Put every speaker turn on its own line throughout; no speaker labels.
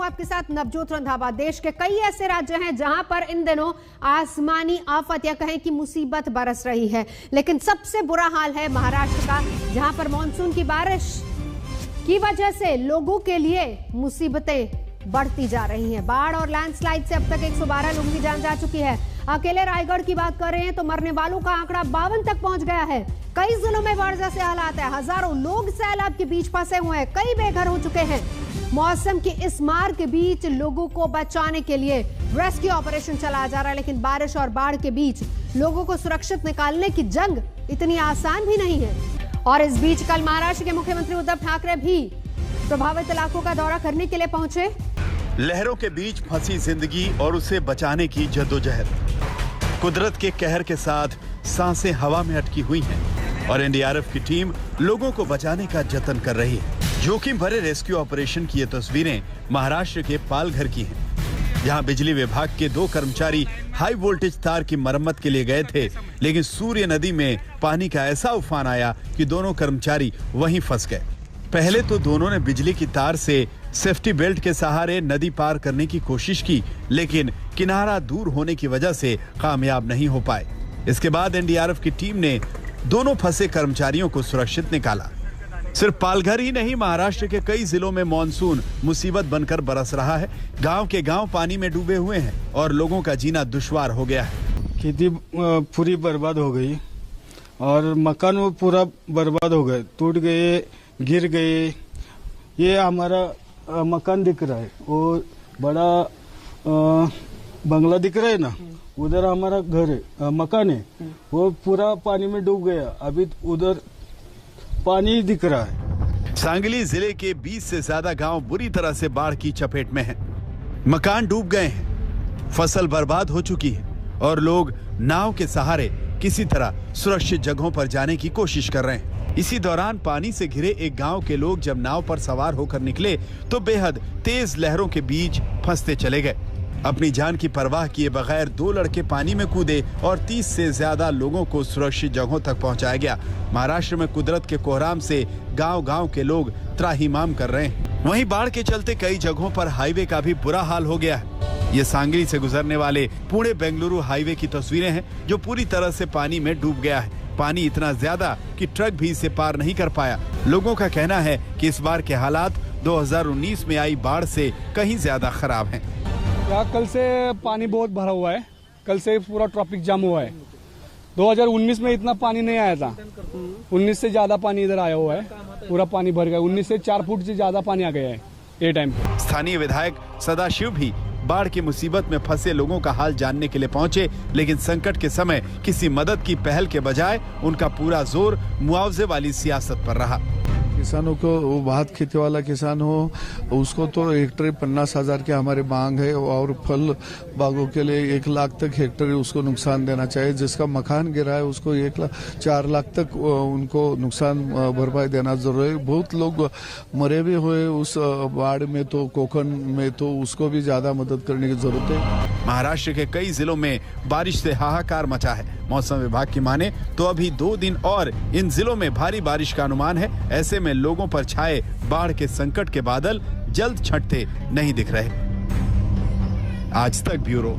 आपके साथ नवजोत रंधावा। देश के कई ऐसे राज्य हैं जहां पर इन दिनों आसमानी आफत या कहें कि मुसीबत बरस रही है, लेकिन सबसे बुरा हाल है महाराष्ट्र का, जहां पर मानसून की बारिश की वजह से लोगों के लिए मुसीबतें बढ़ती जा रही हैं। बाढ़ और लैंडस्लाइड से अब तक 112 लोगों की जान जा चुकी है। अकेले रायगढ़ की बात कर रहे हैं तो मरने वालों का आंकड़ा 52 तक पहुंच गया है। कई जिलों में बाढ़ जैसे हालात है, हजारों लोग सैलाब के बीच फंसे हुए हैं, कई बेघर हो चुके हैं। मौसम की इस मार के बीच लोगों को बचाने के लिए रेस्क्यू ऑपरेशन चलाया जा रहा है, लेकिन बारिश और बाढ़ के बीच लोगों को सुरक्षित निकालने की जंग इतनी आसान भी नहीं है। और इस बीच कल महाराष्ट्र के मुख्यमंत्री उद्धव ठाकरे भी प्रभावित इलाकों का दौरा करने के लिए पहुंचे।
लहरों के बीच फंसी जिंदगी और उसे बचाने की जद्दोजहद, कुदरत के कहर के साथ सांसें हवा में अटकी हुई हैं और एनडीआरएफ की टीम लोगों को बचाने का जतन कर रही है। जोखिम भरे रेस्क्यू ऑपरेशन की ये तस्वीरें महाराष्ट्र के पालघर की हैं, जहां बिजली विभाग के 2 कर्मचारी हाई वोल्टेज तार की मरम्मत के लिए गए थे, लेकिन सूर्य नदी में पानी का ऐसा उफान आया कि दोनों कर्मचारी वहीं फंस गए। पहले तो दोनों ने बिजली की तार से सेफ्टी बेल्ट के सहारे नदी पार करने की कोशिश की, लेकिन किनारा दूर होने की वजह से कामयाब नहीं हो पाए। इसके बाद एनडीआरएफ की टीम ने दोनों फंसे कर्मचारियों को सुरक्षित निकाला। सिर्फ पालघर ही नहीं, महाराष्ट्र के कई जिलों में मानसून मुसीबत बनकर बरस रहा है। गांव के गांव पानी में डूबे हुए हैं और लोगों का जीना दुश्वार हो गया है।
खेती पूरी बर्बाद हो गई और मकान वो पूरा बर्बाद हो गए, टूट गए, गिर गए। ये हमारा मकान दिख रहा है, वो बड़ा बंगला दिख रहा है ना, उधर हमारा घर है, मकान है, वो पूरा पानी में डूब गया। अभी उधर पानी दिख रहा है।
सांगली जिले के 20 से ज्यादा गांव बुरी तरह से बाढ़ की चपेट में हैं। मकान डूब गए हैं, फसल बर्बाद हो चुकी है और लोग नाव के सहारे किसी तरह सुरक्षित जगहों पर जाने की कोशिश कर रहे हैं। इसी दौरान पानी से घिरे एक गांव के लोग जब नाव पर सवार होकर निकले तो बेहद तेज लहरों के बीच फंसते चले गए। अपनी जान की परवाह किए बगैर 2 लड़के पानी में कूदे और 30 से ज्यादा लोगों को सुरक्षित जगहों तक पहुंचाया गया। महाराष्ट्र में कुदरत के कोहराम से गांव-गांव के लोग त्राहिमाम कर रहे हैं। वहीं बाढ़ के चलते कई जगहों पर हाईवे का भी बुरा हाल हो गया है। ये सांगली से गुजरने वाले पुणे बेंगलुरु हाईवे की तस्वीरें हैं, जो पूरी तरह से पानी में डूब गया है। पानी इतना ज्यादा कि ट्रक भी इसे पार नहीं कर पाया। लोगों का कहना है कि इस बार के हालात 2019 में आई बाढ़ से कहीं ज्यादा खराब हैं।
कल से पानी बहुत भरा हुआ है, कल से पूरा ट्रैफिक जाम हुआ है। 2019 में इतना पानी नहीं आया था, 19 से ज्यादा पानी इधर आया हुआ है, पूरा पानी भर गया। 19 से 4 फुट से ज्यादा पानी आ गया है ये टाइम पे।
स्थानीय विधायक सदाशिव भी बाढ़ की मुसीबत में फंसे लोगों का हाल जानने के लिए पहुंचे, लेकिन संकट के समय किसी मदद की पहल के बजाय उनका पूरा जोर मुआवजे वाली सियासत पर रहा।
किसानों को, वो बहुत खेती वाला किसान हो, उसको तो हेक्टर 50,000 की हमारी मांग है और फल बागों के लिए 1 लाख तक हेक्टर उसको नुकसान देना चाहिए। जिसका मकान गिरा है उसको 4 लाख तक उनको नुकसान भरपाई देना जरूरी है। बहुत लोग मरे भी हुए उस बाढ़ में, तो कोकण में, तो उसको भी ज्यादा मदद करने की जरूरत है।
महाराष्ट्र के कई जिलों में बारिश से हाहाकार मचा है। मौसम विभाग की माने तो अभी 2 दिन और इन जिलों में भारी बारिश का अनुमान है। ऐसे में लोगों पर छाए बाढ़ के संकट के बादल जल्द छंटते नहीं दिख रहे। आज तक ब्यूरो।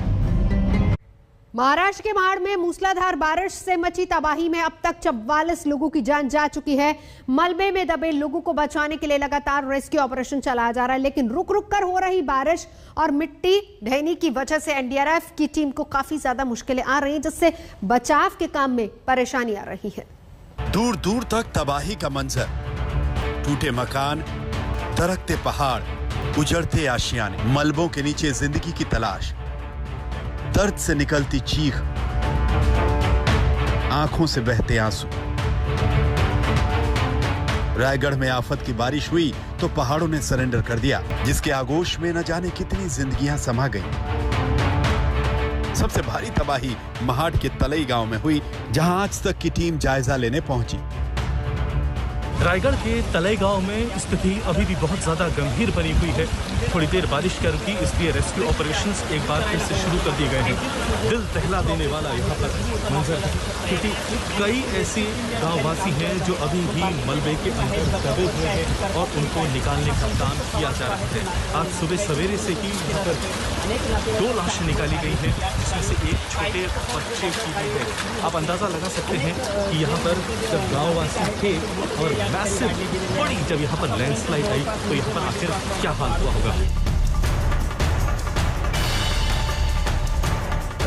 महाराष्ट्र के महाड़ में मूसलाधार बारिश से मची तबाही में अब तक 44 लोगों की जान जा चुकी है। मलबे में दबे लोगों को बचाने के लिए लगातार रेस्क्यू ऑपरेशन चलाया जा रहा है, लेकिन रुक रुक कर हो रही बारिश और मिट्टी ढहनी की वजह से एनडीआरएफ की टीम को काफी ज्यादा मुश्किलें आ रही हैं, जिससे बचाव के काम में परेशानी आ रही है।
दूर दूर तक तबाही का मंजर, टूटे मकान, दरकते पहाड़, उजड़ते आशियाने, मलबों के नीचे जिंदगी की तलाश, दर्द से निकलती चीख, आंखों से बहते आंसू। रायगढ़ में आफत की बारिश हुई तो पहाड़ों ने सरेंडर कर दिया, जिसके आगोश में न जाने कितनी जिंदगियां समा गईं। सबसे भारी तबाही महाड़ के तलई गांव में हुई, जहां आज तक की टीम जायजा लेने पहुंची।
रायगढ़ के तलई गांव में स्थिति अभी भी बहुत ज्यादा गंभीर बनी हुई है। थोड़ी देर बारिश क्या रुकी, इसलिए रेस्क्यू ऑपरेशंस एक बार फिर से शुरू कर दिए गए हैं। दिल दहला देने वाला यहाँ पर मंजर है, क्योंकि कई ऐसे गाँववासी हैं जो अभी भी मलबे के अंदर दबे हुए हैं और उनको निकालने का काम किया जा रहा है। आज सुबह सवेरे से ही यहाँ पर 2 लाशें निकाली गई हैं, जिसमें से एक छोटे बच्चे की भी है। आप अंदाज़ा लगा सकते हैं कि यहाँ पर जब गाँववासी थे और मैसिव बड़ी जब यहाँ पर लैंडस्लाइड आई तो यहाँ पर आखिर क्या हाल हुआ होगा।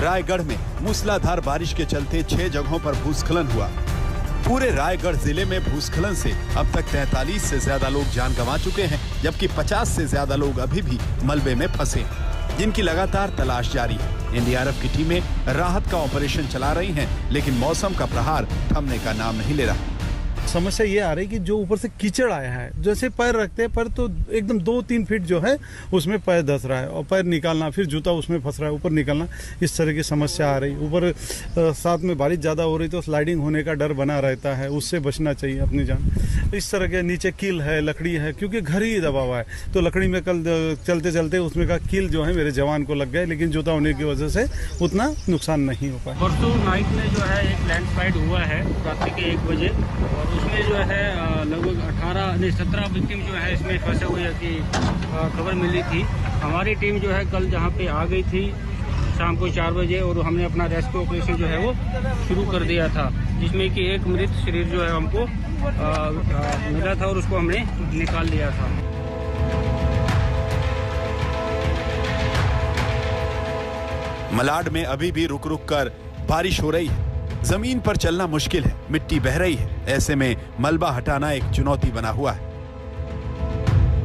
रायगढ़ में मूसलाधार बारिश के चलते 6 जगहों पर भूस्खलन हुआ। पूरे रायगढ़ जिले में भूस्खलन से अब तक 43 से ज्यादा लोग जान गंवा चुके हैं, जबकि 50 से ज्यादा लोग अभी भी मलबे में फंसे हैं, जिनकी लगातार तलाश जारी है। एनडीआरएफ की टीमें राहत का ऑपरेशन चला रही हैं, लेकिन मौसम का प्रहार थमने का नाम नहीं ले रहा।
समस्या ये आ रही कि जो ऊपर से कीचड़ आया है, जैसे पैर रखते हैं पर तो एकदम 2-3 फीट जो है उसमें पैर धस रहा है और पैर निकालना, फिर जूता उसमें फंस रहा है, ऊपर निकालना, इस तरह की समस्या आ रही। ऊपर साथ में बारिश ज़्यादा हो रही तो स्लाइडिंग होने का डर बना रहता है, उससे बचना चाहिए अपनी जान। इस तरह के नीचे कील है, लकड़ी है, क्योंकि घर ही दबा हुआ है तो लकड़ी में कल चलते चलते उसमें का कील जो है मेरे जवान को लग गए, लेकिन जूता होने की वजह से उतना नुकसान नहीं हो पाया।
परसों नाइट में जो है एक लैंडस्लाइड हुआ है रात्रि के 1 बजे और उसमें जो है लगभग 17 विक्टिम जो है इसमें फंसे हुए की खबर मिली थी। हमारी टीम जो है कल जहाँ पे आ गई थी शाम को 4 बजे और हमने अपना रेस्क्यू ऑपरेशन जो है वो शुरू कर दिया था, जिसमें कि एक मृत शरीर जो है हमको मिला था और उसको हमने निकाल लिया था।
मलाड में अभी भी रुक रुक कर बारिश हो रही है, जमीन पर चलना मुश्किल है, मिट्टी बह रही है। ऐसे में मलबा हटाना एक चुनौती बना हुआ है।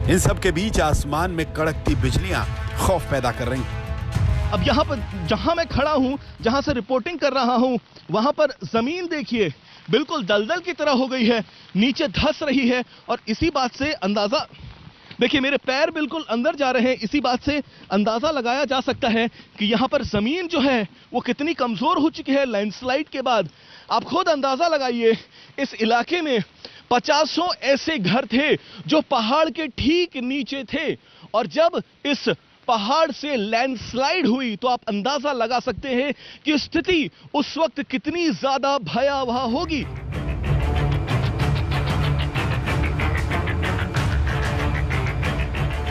इन सब के बीच आसमान में कड़कती बिजलियां खौफ पैदा कर रही हैं।
अब यहाँ पर जहाँ मैं खड़ा हूँ, जहाँ से रिपोर्टिंग कर रहा हूँ, वहाँ पर जमीन देखिए बिल्कुल दलदल की तरह हो गई है, नीचे धंस रही है और इसी बात से अंदाजा देखिए मेरे पैर बिल्कुल अंदर जा रहे हैं। इसी बात से अंदाजा लगाया जा सकता है कि यहाँ पर जमीन जो है वो कितनी कमजोर हो चुकी है लैंडस्लाइड के बाद। आप खुद अंदाजा लगाइए, इस इलाके में 50 ऐसे घर थे जो पहाड़ के ठीक नीचे थे और जब इस पहाड़ से लैंडस्लाइड हुई तो आप अंदाजा लगा सकते हैं कि स्थिति उस वक्त कितनी ज्यादा भयावह होगी।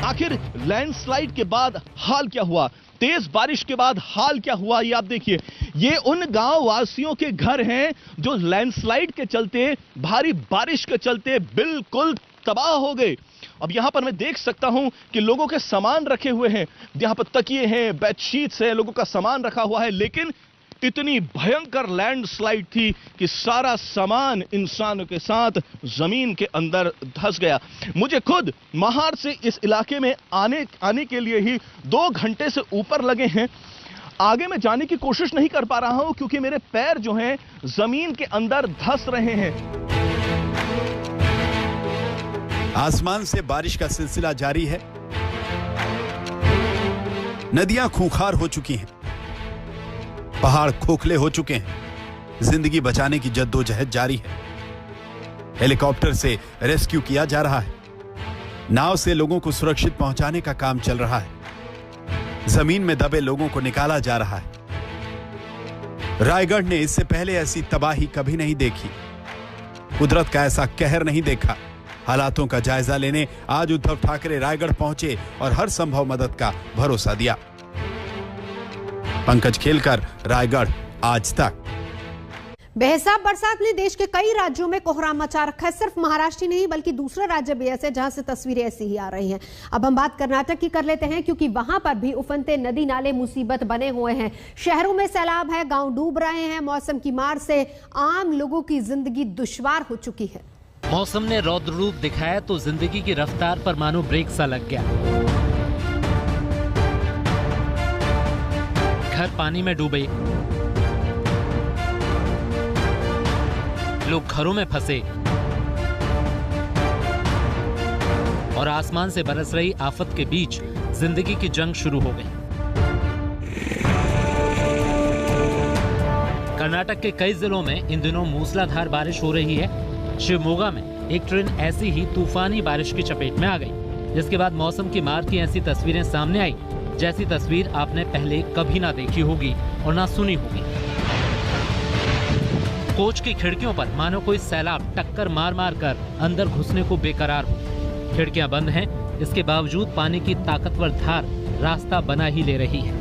आखिर लैंडस्लाइड के बाद हाल क्या हुआ, तेज बारिश के बाद हाल क्या हुआ, ये आप देखिए। ये उन गांव वासियों के घर हैं जो लैंडस्लाइड के चलते, भारी बारिश के चलते बिल्कुल तबाह हो गए। अब यहां पर मैं देख सकता हूं कि लोगों के सामान रखे हुए हैं, यहां पर तकिए हैं, बेडशीट्स हैं, लोगों का सामान रखा हुआ है, लेकिन इतनी भयंकर लैंडस्लाइड थी कि सारा सामान इंसानों के साथ जमीन के अंदर धंस गया। मुझे खुद महार से इस इलाके में आने के लिए ही 2 घंटे से ऊपर लगे हैं। आगे मैं जाने की कोशिश नहीं कर पा रहा हूं क्योंकि मेरे पैर जो हैं जमीन के अंदर धंस रहे हैं।
आसमान से बारिश का सिलसिला जारी है। नदियां खूंखार हो चुकी हैं, पहाड़ खोखले हो चुके हैं, जिंदगी बचाने की जद्दोजहद जारी है। हेलीकॉप्टर से रेस्क्यू किया जा रहा है, नाव से लोगों को सुरक्षित पहुंचाने का काम चल रहा है, जमीन में दबे लोगों को निकाला जा रहा है। रायगढ़ ने इससे पहले ऐसी तबाही कभी नहीं देखी, कुदरत का ऐसा कहर नहीं देखा। हालातों का जायजा लेने आज उद्धव ठाकरे रायगढ़ पहुंचे और हर संभव मदद का भरोसा दिया। पंकज खेलकर, रायगढ़, आज तक।
बेहिसाब बरसात ने देश के कई राज्यों में कोहराम मचा रखा है। सिर्फ महाराष्ट्र ही नहीं बल्कि दूसरे राज्य भी ऐसे जहां से तस्वीरें ऐसी ही आ रही हैं। अब हम बात कर्नाटक की कर लेते हैं क्योंकि वहां पर भी उफनते नदी नाले मुसीबत बने हुए हैं। शहरों में सैलाब है, गांव डूब रहे हैं। मौसम की मार से आम लोगों की जिंदगी दुश्वार हो चुकी है।
मौसम ने रौद्र रूप दिखाया तो जिंदगी की रफ्तार पर मानो ब्रेक सा लग गया। घर पानी में डूबे, लोग घरों में फंसे और आसमान से बरस रही आफत के बीच जिंदगी की जंग शुरू हो गई। कर्नाटक के कई जिलों में इन दिनों मूसलाधार बारिश हो रही है। शिवमोगा में एक ट्रेन ऐसी ही तूफानी बारिश की चपेट में आ गई। जिसके बाद मौसम की मार की ऐसी तस्वीरें सामने आई जैसी तस्वीर आपने पहले कभी ना देखी होगी और ना सुनी होगी। कोच की खिड़कियों पर मानो कोई सैलाब टक्कर मार मार कर अंदर घुसने को बेकरार हो। खिड़कियां बंद हैं, इसके बावजूद पानी की ताकतवर धार रास्ता बना ही ले रही है।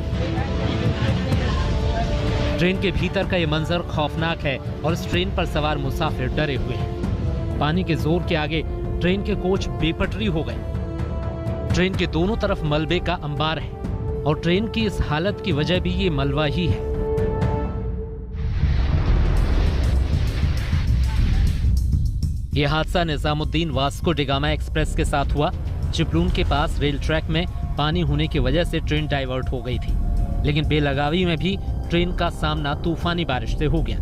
ट्रेन के भीतर का ये मंजर खौफनाक है और इस ट्रेन पर सवार मुसाफिर डरे हुए हैं। पानी के जोर के आगे ट्रेन के कोच बेपटरी हो गए। ट्रेन के दोनों तरफ मलबे का अंबार है और ट्रेन की इस हालत की वजह भी ये मलबा ही है। यह हादसा निजामुद्दीन वास्को डिगामा एक्सप्रेस के साथ हुआ। चिपलून के पास रेल ट्रैक में पानी होने की वजह से ट्रेन डाइवर्ट हो गई थी, लेकिन बेलगावी में भी ट्रेन का सामना तूफानी बारिश से हो गया।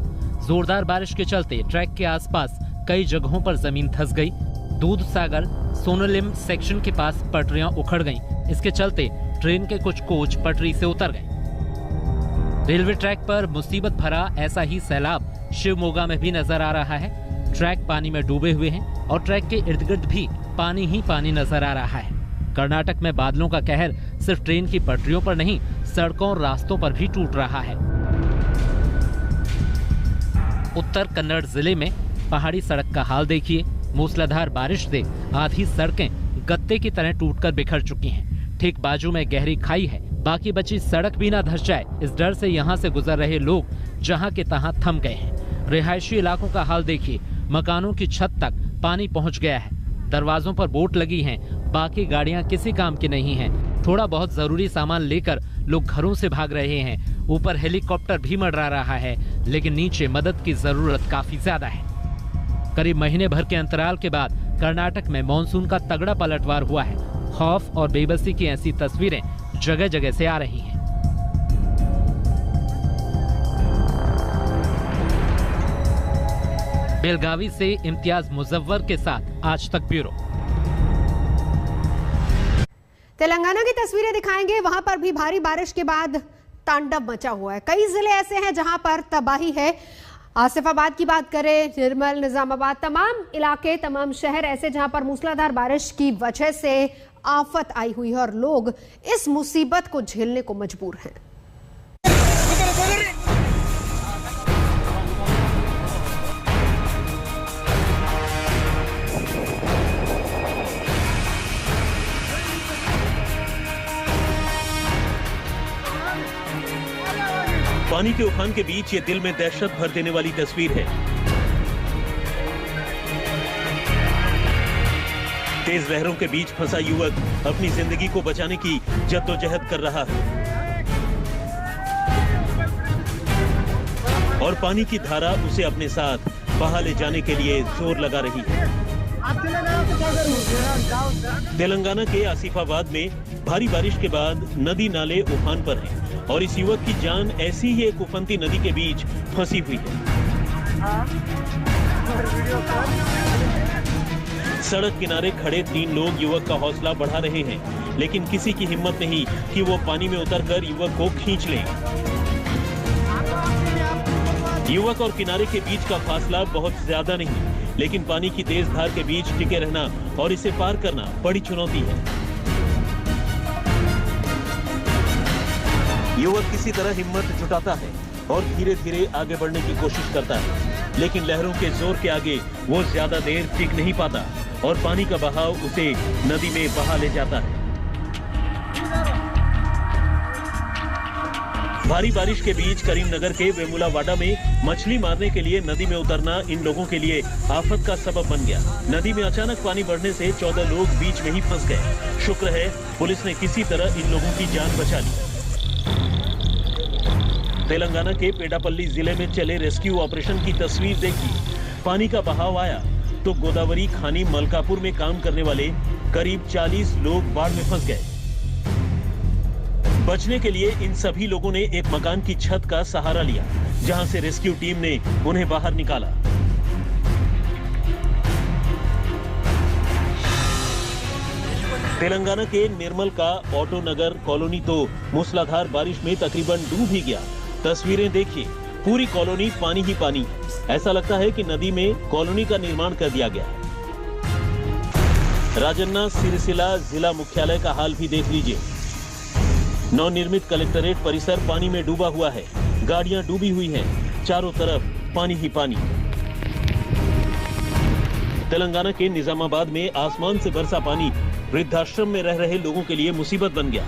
जोरदार बारिश के चलते ट्रैक के आसपास कई जगहों पर जमीन धंस गई। दूध सागर सोनोलिम सेक्शन के पास पटरियां उखड़ गईं। इसके चलते ट्रेन के कुछ कोच पटरी से उतर गए। रेलवे ट्रैक पर मुसीबत भरा ऐसा ही सैलाब शिवमोगा में भी नजर आ रहा है। ट्रैक पानी में डूबे हुए हैं और ट्रैक के इर्द गिर्द भी पानी ही पानी नजर आ रहा है। कर्नाटक में बादलों का कहर सिर्फ ट्रेन की पटरियों पर नहीं, सड़कों और रास्तों पर भी टूट रहा है। उत्तर कन्नड़ जिले में पहाड़ी सड़क का हाल देखिए। मूसलाधार बारिश से आधी सड़कें गत्ते की तरह टूटकर बिखर चुकी हैं। ठीक बाजू में गहरी खाई है, बाकी बची सड़क भी ना धंस जाए इस डर से यहाँ से गुजर रहे लोग जहाँ के तहाँ थम गए हैं। रिहायशी इलाकों का हाल देखिए, मकानों की छत तक पानी पहुंच गया है। दरवाजों पर बोट लगी हैं, बाकी गाड़ियां किसी काम की नहीं हैं। थोड़ा बहुत जरूरी सामान लेकर लोग घरों से भाग रहे हैं। ऊपर हेलीकॉप्टर भी मंडरा रहा है, लेकिन नीचे मदद की जरूरत काफी ज्यादा है। करीब महीने भर के अंतराल के बाद कर्नाटक में मानसून का तगड़ा पलटवार हुआ है। खौफ और बेबसी की ऐसी तस्वीरें जगह जगह से आ रही हैं। बेलगावी से इम्तियाज मुजव्वर के साथ आज तक ब्यूरो।
तेलंगाना की तस्वीरें दिखाएंगे। वहां पर भी भारी बारिश के बाद तांडव मचा हुआ है। कई जिले ऐसे हैं जहां पर तबाही है। आसिफाबाद की बात करें, निर्मल, निजामाबाद, तमाम इलाके, तमाम शहर ऐसे जहां पर मूसलाधार बारिश की वजह से आफत आई हुई है और लोग इस मुसीबत को झेलने को मजबूर हैं।
पानी के उफान के बीच ये दिल में दहशत भर देने वाली तस्वीर है। तेज लहरों के बीच फंसा युवक अपनी जिंदगी को बचाने की जद्दोजहद कर रहा है और पानी की धारा उसे अपने साथ बहा ले जाने के लिए जोर लगा रही है। तेलंगाना के आसिफाबाद में भारी बारिश के बाद नदी नाले उफान पर हैं और इस युवक की जान ऐसी ही एक उफनती नदी के बीच फंसी हुई है। सड़क किनारे खड़े 3 लोग युवक का हौसला बढ़ा रहे हैं, लेकिन किसी की हिम्मत नहीं कि वो पानी में उतरकर युवक को खींच लें। युवक और किनारे के बीच का फासला बहुत ज्यादा नहीं, लेकिन पानी की तेज धार के बीच टिके रहना और इसे पार करना बड़ी चुनौती है। युवक किसी तरह हिम्मत जुटाता है और धीरे धीरे आगे बढ़ने की कोशिश करता है, लेकिन लहरों के जोर के आगे वो ज्यादा देर टिक नहीं पाता और पानी का बहाव उसे नदी में बहा ले जाता है। भारी बारिश के बीच करीमनगर के वेमुलावाडा में मछली मारने के लिए नदी में उतरना इन लोगों के लिए आफत का सबब बन गया। नदी में अचानक पानी बढ़ने से 14 लोग बीच में ही फंस गए। शुक्र है पुलिस ने किसी तरह इन लोगों की जान बचा ली। तेलंगाना के पेडापल्ली जिले में चले रेस्क्यू ऑपरेशन की तस्वीर देखी। पानी का बहाव आया तो गोदावरी खानी मलकापुर में काम करने वाले करीब 40 लोग बाढ़ में फंस गए। बचने के लिए इन सभी लोगों ने एक मकान की छत का सहारा लिया, जहां से रेस्क्यू टीम ने उन्हें बाहर निकाला। तेलंगाना के निर्मल का ऑटो नगर कॉलोनी तो मूसलाधार बारिश में तकरीबन डूब ही गया। तस्वीरें देखिए, पूरी कॉलोनी पानी ही पानी है। ऐसा लगता है कि नदी में कॉलोनी का निर्माण कर दिया गया है। राजन्ना सिरसिला जिला मुख्यालय का हाल भी देख लीजिए। नवनिर्मित कलेक्ट्रेट परिसर पानी में डूबा हुआ है, गाड़ियां डूबी हुई हैं, चारों तरफ पानी ही पानी। तेलंगाना के निजामाबाद में आसमान से बरसा पानी वृद्धाश्रम में रह रहे लोगों के लिए मुसीबत बन गया।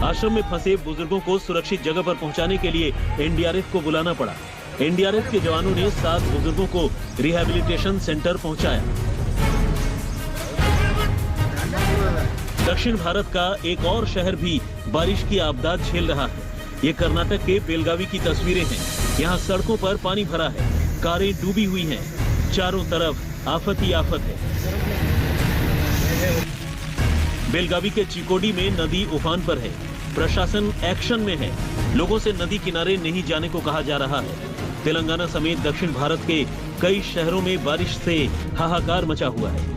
आश्रम में फंसे बुजुर्गों को सुरक्षित जगह पर पहुंचाने के लिए एनडीआरएफ को बुलाना पड़ा। एनडीआरएफ के जवानों ने 7 बुजुर्गों को रिहैबिलिटेशन सेंटर पहुंचाया। दक्षिण भारत का एक और शहर भी बारिश की आपदा झेल रहा है। ये कर्नाटक के बेलगावी की तस्वीरें हैं। यहाँ सड़कों पर पानी भरा है, कारें डूबी हुई हैं, चारों तरफ आफत ही आफत है। बेलगावी के चिकोडी में नदी उफान पर है, प्रशासन एक्शन में है। लोगों से नदी किनारे नहीं जाने को कहा जा रहा है। तेलंगाना समेत दक्षिण भारत के कई शहरों में बारिश से हाहाकार मचा हुआ है।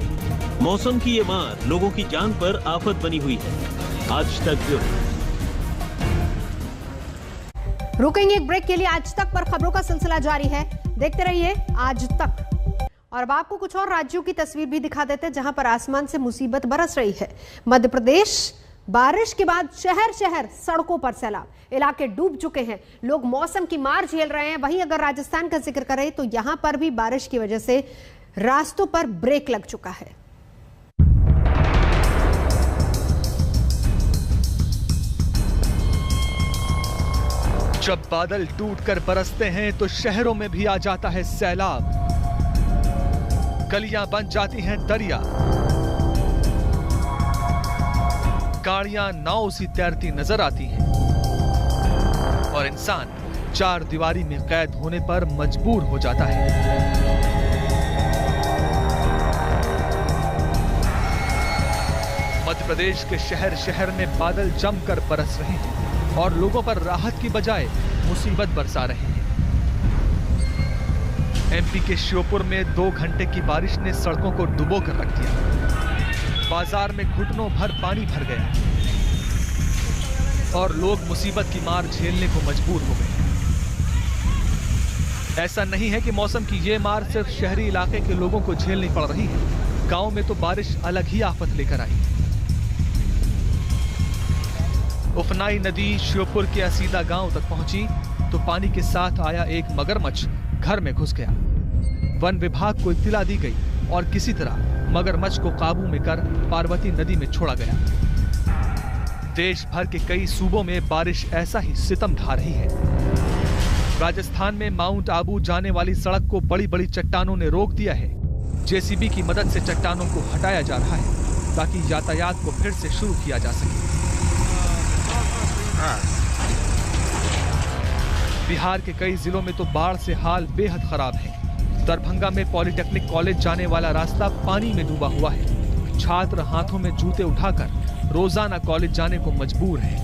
मौसम की ये मार लोगों की जान पर आफत बनी हुई है। आज तक ब्यूरो।
रुकेंगे एक ब्रेक के लिए। आज तक पर खबरों का सिलसिला जारी है, देखते रहिए आज तक। और अब आपको कुछ और राज्यों की तस्वीर भी दिखा देते हैं जहां पर आसमान से मुसीबत बरस रही है। मध्य प्रदेश, बारिश के बाद शहर शहर सड़कों पर सैलाब, इलाके डूब चुके हैं, लोग मौसम की मार झेल रहे हैं। वहीं अगर राजस्थान का जिक्र करें तो यहां पर भी बारिश की वजह से रास्तों पर ब्रेक लग चुका है।
जब बादल टूटकर बरसते हैं तो शहरों में भी आ जाता है सैलाब। गलियां बन जाती हैं दरिया, गाड़ियां नाव सी तैरती नजर आती हैं और इंसान चार दीवारी में कैद होने पर मजबूर हो जाता है। मध्य प्रदेश के शहर शहर में बादल जमकर बरस रहे हैं और लोगों पर राहत की बजाय मुसीबत बरसा रहे हैं। एमपी के श्योपुर में 2 घंटे की बारिश ने सड़कों को डुबो कर रख दिया। बाजार में घुटनों भर पानी भर गया और लोग मुसीबत की मार झेलने को मजबूर हो गए। ऐसा नहीं है कि मौसम की ये मार सिर्फ शहरी इलाके के लोगों को झेलनी पड़ रही है। गांव में तो बारिश अलग ही आफत लेकर आई। उफनाई नदी श्योपुर के असीदा गांव तक पहुंची तो पानी के साथ आया एक मगरमच्छ घर में घुस गया। वन विभाग को इत्तला दी गई और किसी तरह मगरमच्छ को काबू में कर पार्वती नदी में छोड़ा गया। देश भर के कई सूबों में बारिश ऐसा ही सितम ढा रही है। राजस्थान में माउंट आबू जाने वाली सड़क को बड़ी बड़ी चट्टानों ने रोक दिया है। जेसीबी की मदद से चट्टानों को हटाया जा रहा है ताकि यातायात को फिर से शुरू किया जा सके। बिहार के कई जिलों में तो बाढ़ से हाल बेहद खराब है। दरभंगा में पॉलिटेक्निक कॉलेज जाने वाला रास्ता पानी में डूबा हुआ है। छात्र हाथों में जूते उठाकर रोजाना कॉलेज जाने को मजबूर हैं।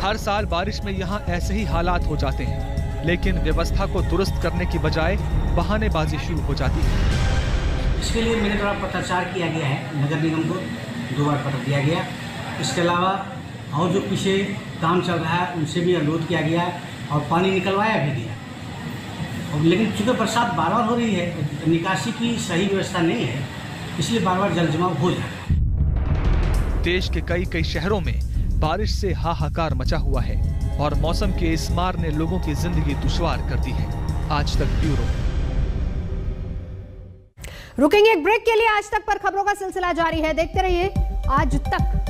हर साल बारिश में यहाँ ऐसे ही हालात हो जाते हैं, लेकिन व्यवस्था को दुरुस्त करने की बजाय बहानेबाजी शुरू हो जाती है।
इसके लिए मेरे द्वारा पत्राचार किया गया है, नगर निगम को 2 बार पत्र दिया गया। इसके अलावा और जो पीछे काम चल रहा है उनसे भी अनुरोध किया गया और पानी निकलवाया भी गया। और लेकिन चूंकि बरसात बार बार हो रही है, निकासी की सही व्यवस्था नहीं है, इसलिए बार बार जल जमाव हो जाता है।
देश के कई शहरों में बारिश से हाहाकार मचा हुआ है और मौसम के इस मार ने लोगों की जिंदगी दुश्वार कर दी है। आज तक ब्यूरो।
रुकेंगे एक ब्रेक के लिए। आज तक पर खबरों का सिलसिला जारी है, देखते रहिए आज तक।